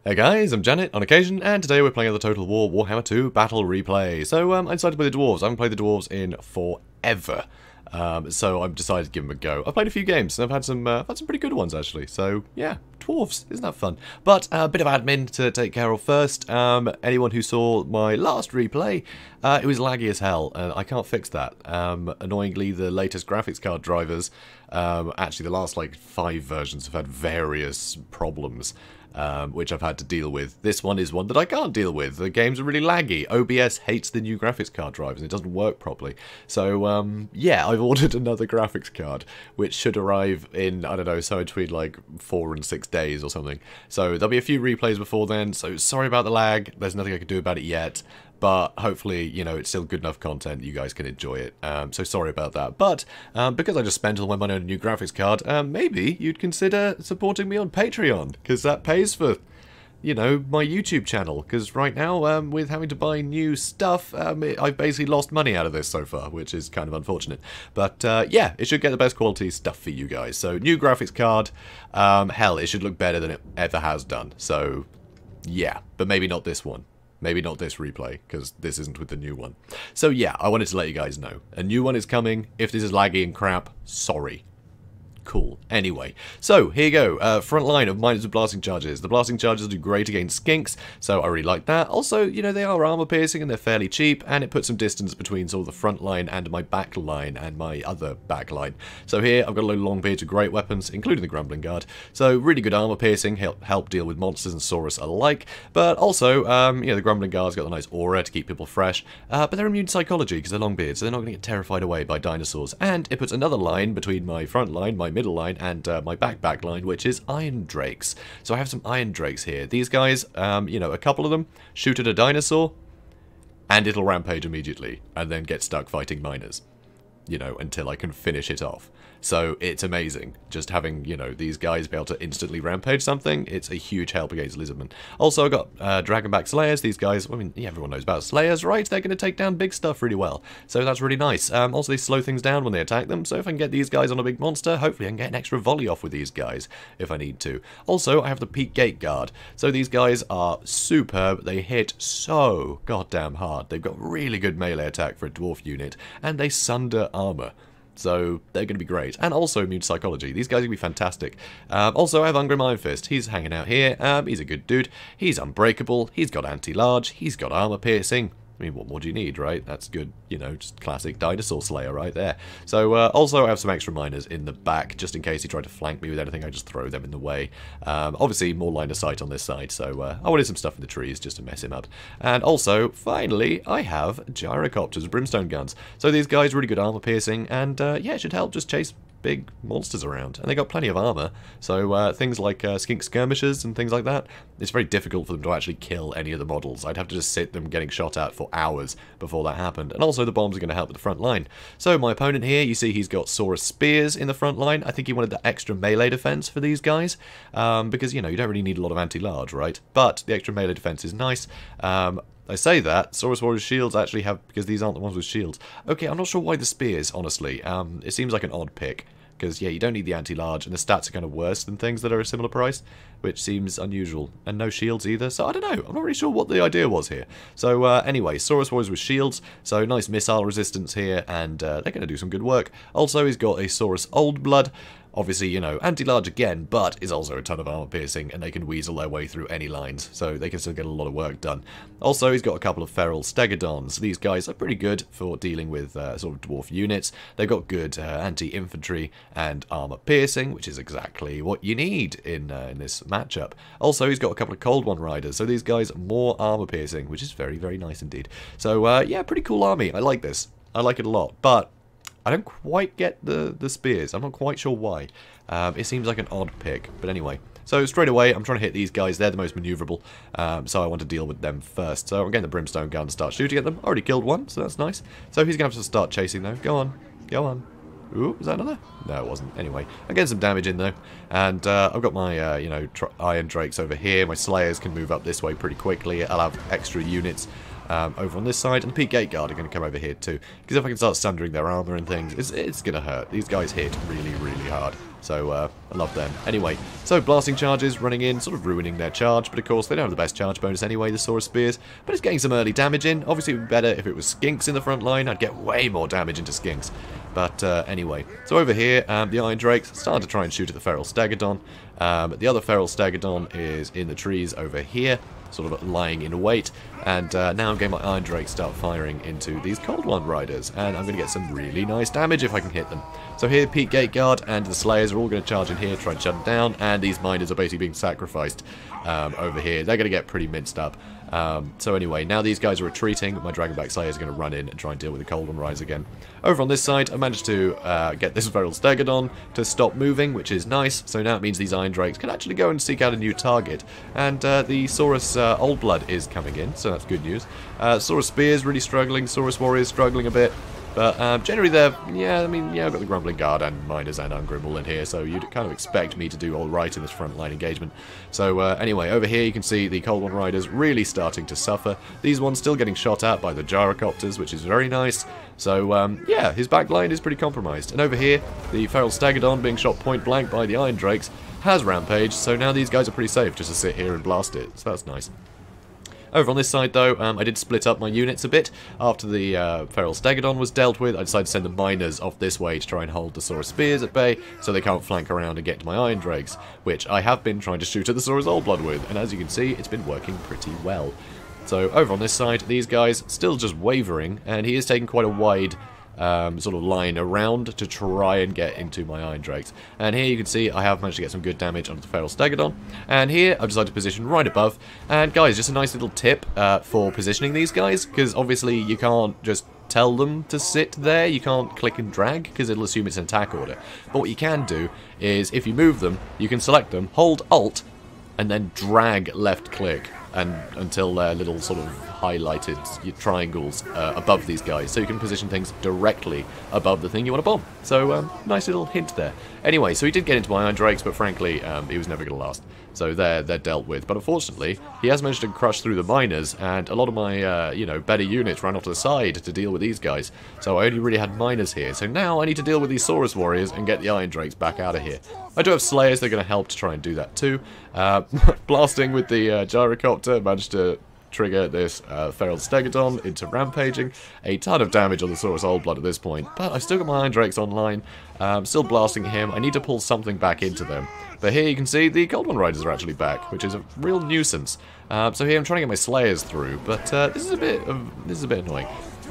Hey guys, I'm Janet on occasion, and today we're playing the Total War Warhammer II Battle Replay. So I decided to play the Dwarves. I haven't played the Dwarves in forever, so I've decided to give them a go. I've played a few games, and I've had some pretty good ones actually. So yeah, Dwarves, isn't that fun? But a bit of admin to take care of first. Anyone who saw my last replay, it was laggy as hell, and I can't fix that. Annoyingly, the latest graphics card drivers, actually the last like 5 versions have had various problems. Which I've had to deal with. This one is one that I can't deal with. The games are really laggy. OBS hates the new graphics card drivers and it doesn't work properly. So, yeah, I've ordered another graphics card, which should arrive in, I don't know, so between like 4 and 6 days or something. So there'll be a few replays before then, so sorry about the lag. There's nothing I can do about it yet. But hopefully, you know, it's still good enough content, you guys can enjoy it. So sorry about that. But because I just spent all my money on a new graphics card, maybe you'd consider supporting me on Patreon, because that pays for, you know, my YouTube channel. Because right now, with having to buy new stuff, I've basically lost money out of this so far, which is kind of unfortunate. But yeah, it should get the best quality stuff for you guys. So new graphics card, hell, it should look better than it ever has done. So yeah, but maybe not this one. Maybe not this replay, because this isn't with the new one. So yeah, I wanted to let you guys know. A new one is coming. If this is laggy and crap, sorry. Cool. Anyway, so here you go. Front line of miners with blasting charges. The blasting charges do great against skinks, so I really like that. Also, you know, they are armor piercing and they're fairly cheap, and it puts some distance between sort of the front line and my back line and my other back line. So here I've got a load of long beards with great weapons, including the Grumbling Guard. So really good armor piercing, help deal with monsters and Saurus alike. But also, you know, the Grumbling Guard's got a nice aura to keep people fresh. But they're immune to psychology because they're long beards, so they're not going to get terrified away by dinosaurs. And it puts another line between my front line, my middle line, and my back line, which is Iron Drakes. So I have some Iron Drakes here. These guys, you know, a couple of them shoot at a dinosaur, and it'll rampage immediately, and then get stuck fighting miners, you know, until I can finish it off. So it's amazing, just having, you know, these guys be able to instantly rampage something. It's a huge help against Lizardmen. Also, I've got Dragonback Slayers. These guys, I mean, yeah, everyone knows about Slayers, right? They're going to take down big stuff really well. So that's really nice. Also, they slow things down when they attack them. So if I can get these guys on a big monster, hopefully I can get an extra volley off with these guys if I need to. Also, I have the Peak Gate Guard. So these guys are superb. They hit so goddamn hard. They've got really good melee attack for a dwarf unit, and they sunder armor. So they're going to be great. And also immune psychology. These guys are going to be fantastic. Also, I have Ungrim Iron Fist. He's hanging out here. He's a good dude. He's unbreakable. He's got anti-large. He's got armor piercing. I mean, what more do you need, right? That's good, you know, just classic dinosaur slayer right there. So, also I have some extra miners in the back, just in case he tried to flank me with anything, I just throw them in the way. Obviously, more line of sight on this side, so I wanted some stuff in the trees just to mess him up. And also, finally, I have gyrocopters, brimstone guns. So these guys really good armor piercing, and yeah, it should help just chase big monsters around, and they got plenty of armor, so things like skink skirmishers and things like that, it's very difficult for them to actually kill any of the models. I'd have to just sit them getting shot at for hours before that happened, and also the bombs are going to help with the front line. So my opponent here, you see he's got Saurus spears in the front line. I think he wanted the extra melee defense for these guys, because, you know, you don't really need a lot of anti-large, right? But the extra melee defense is nice. I say that, Saurus Warriors shields actually have, because these aren't the ones with shields. Okay, I'm not sure why the spears, honestly. It seems like an odd pick, because, yeah, you don't need the anti-large, and the stats are kind of worse than things that are a similar price, which seems unusual. And no shields either, so I don't know. I'm not really sure what the idea was here. So, anyway, Saurus Warriors with shields, so nice missile resistance here, and they're going to do some good work. Also, he's got a Saurus Old Blood. Obviously, you know, anti-large again, but is also a ton of armor piercing, and they can weasel their way through any lines, so they can still get a lot of work done. Also, he's got a couple of feral stegodons. These guys are pretty good for dealing with sort of dwarf units. They've got good anti-infantry and armor piercing, which is exactly what you need in this matchup. Also, he's got a couple of cold one riders, so these guys more armor piercing, which is very, very nice indeed. So, yeah, pretty cool army. I like this. I like it a lot, but I don't quite get the spears. I'm not quite sure why. It seems like an odd pick. But anyway. So straight away, I'm trying to hit these guys. They're the most maneuverable. So I want to deal with them first. So I'm getting the brimstone gun to start shooting at them. Already killed one, so that's nice. So he's going to have to start chasing, though. Go on. Go on. Ooh, was that another? No, it wasn't. Anyway, I'm getting some damage in, though. And I've got my, you know, Iron Drakes over here. My Slayers can move up this way pretty quickly. I'll have extra units over on this side, and the Peak Gate Guard are going to come over here too, because if I can start sundering their armor and things, it's going to hurt. These guys hit really, really hard, so I love them. Anyway, so blasting charges running in, sort of ruining their charge, but of course they don't have the best charge bonus anyway, the Saurus Spears, but it's getting some early damage in. Obviously it would be better if it was Skinks in the front line. I'd get way more damage into Skinks. But anyway, so over here, the Iron Drakes starting to try and shoot at the Feral Stegodon. The other Feral Stegodon is in the trees over here, sort of lying in wait. And now I'm getting my Iron Drakes start firing into these Cold One Riders. And I'm going to get some really nice damage if I can hit them. So here, Peak Gate Guard and the Slayers are all going to charge in here, try and shut them down. And these Miners are basically being sacrificed over here. They're going to get pretty minced up. So anyway, now these guys are retreating. My Dragonback Slayers are going to run in and try and deal with the Cold One Riders again. Over on this side, I managed to get this Feral Stegodon to stop moving, which is nice. So now it means these Iron Drakes can actually go and seek out a new target. And the Saurus Old Blood is coming in, so that's good news. Saurus Spears really struggling, Saurus Warriors struggling a bit. But generally they're, I've got the Grumbling Guard and Miners and Ungrim all in here, so you'd kind of expect me to do alright in this frontline engagement. So anyway, over here you can see the Cold One Riders really starting to suffer. These ones still getting shot at by the Gyrocopters, which is very nice. So yeah, his backline is pretty compromised. And over here, the Feral Stegodon being shot point blank by the Iron Drakes has rampaged, so now these guys are pretty safe just to sit here and blast it, so that's nice. Over on this side, though, I did split up my units a bit. After the Feral Stegodon was dealt with, I decided to send the Miners off this way to try and hold the Saurus Spears at bay, so they can't flank around and get to my Iron Drakes, which I have been trying to shoot at the Saurus Old Blood with, and as you can see, it's been working pretty well. So over on this side, these guys still just wavering, and he is taking quite a wide sort of line around to try and get into my Iron Drakes. And here you can see I have managed to get some good damage onto the Feral Stegodon. And here I've decided to position right above. And guys, just a nice little tip for positioning these guys, because obviously you can't just tell them to sit there. You can't click and drag because it'll assume it's an attack order. But what you can do is if you move them, you can select them, hold Alt, and then drag left click and until they're little sort of highlighted triangles above these guys, so you can position things directly above the thing you want to bomb. So nice little hint there. Anyway, so he did get into my Iron Drakes, but frankly he was never going to last. So they're dealt with. But unfortunately, he has managed to crush through the Miners, and a lot of my better units ran off to the side to deal with these guys. So I only really had Miners here. So now I need to deal with these Saurus Warriors and get the Iron Drakes back out of here. I do have Slayers, they're going to help to try and do that too. Blasting with the Gyrocopter, managed to trigger this Feral Stegodon into rampaging. A ton of damage on the Saurus Old Blood at this point, but I've still got my Iron Drakes online. Still blasting him. I need to pull something back into them. But here you can see the Cold One Riders are actually back, which is a real nuisance. So here I'm trying to get my Slayers through, but this is a bit annoying.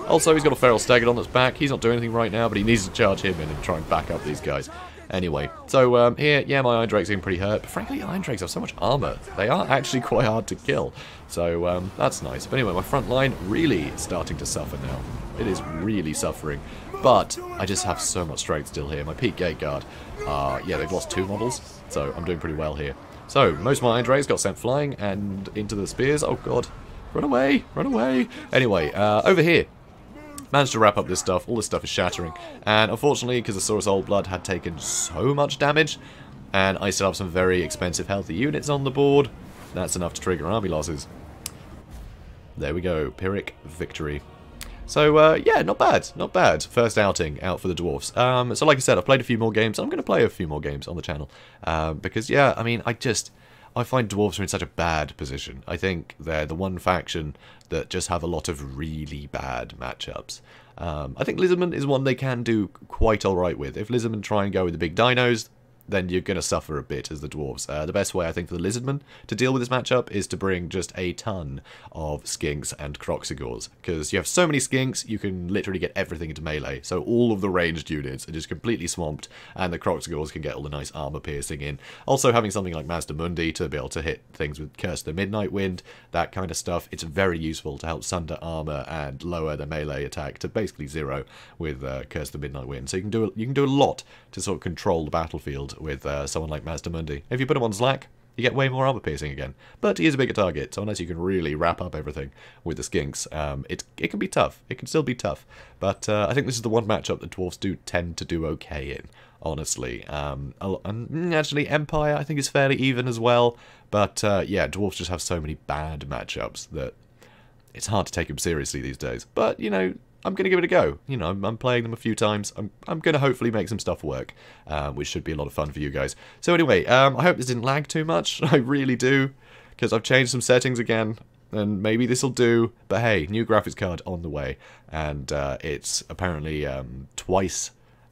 Also, he's got a Feral Stegodon that's back. He's not doing anything right now, but he needs to charge him in and try and back up these guys. Anyway, so here, yeah, my Iron Drakes are getting pretty hurt, but frankly, Iron Drakes have so much armor. They are actually quite hard to kill, so that's nice. But anyway, my front line really starting to suffer now. It is really suffering, but I just have so much strength still here. My Peak Gate Guard, yeah, they've lost 2 models, so I'm doing pretty well here. So, most of my Iron Drakes got sent flying and into the spears. Oh god, run away, run away. Anyway, over here. Managed to wrap up this stuff. All this stuff is shattering. And unfortunately, because the Saurus Old Blood had taken so much damage, and I still have some very expensive healthy units on the board, that's enough to trigger army losses. There we go. Pyrrhic victory. So, yeah, not bad. Not bad. First outing out for the Dwarfs. So like I said, I've played a few more games. I'm going to play a few more games on the channel. Because, yeah, I mean, I find Dwarves are in such a bad position. I think they're the one faction that just have a lot of really bad matchups. I think Lizardmen is one they can do quite alright with. If Lizardmen try and go with the big dinos, then you're going to suffer a bit as the Dwarves. The best way, I think, for the Lizardmen to deal with this matchup is to bring just a ton of Skinks and Croxigors. Because you have so many Skinks, you can literally get everything into melee. So all of the ranged units are just completely swamped, and the Croxigors can get all the nice armor piercing in. Also, having something like Mazda Mundi to be able to hit things with Curse the Midnight Wind, that kind of stuff, it's very useful to help sunder armor and lower the melee attack to basically 0 with Curse the Midnight Wind. So you can do a lot to sort of control the battlefield with someone like Mazda Mundi. If you put him on Slack, you get way more armor piercing again. But he is a bigger target, so unless you can really wrap up everything with the Skinks, it can be tough. It can still be tough. But I think this is the one matchup that Dwarfs do tend to do okay in, honestly. And actually, Empire, I think, is fairly even as well. But yeah, Dwarfs just have so many bad matchups that it's hard to take them seriously these days. But, you know, I'm going to give it a go. You know, I'm playing them a few times. I'm going to hopefully make some stuff work, which should be a lot of fun for you guys. So anyway, I hope this didn't lag too much. I really do, because I've changed some settings again, and maybe this will do. But hey, new graphics card on the way, and it's apparently twice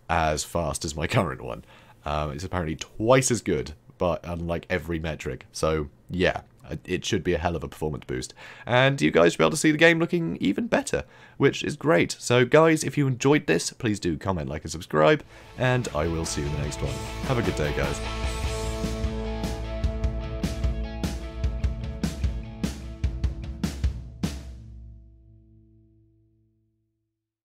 as fast as my current one. It's apparently twice as good, but on like every metric. So yeah, it should be a hell of a performance boost. And you guys should be able to see the game looking even better, which is great. So guys, if you enjoyed this, please do comment, like, and subscribe, and I will see you in the next one. Have a good day, guys.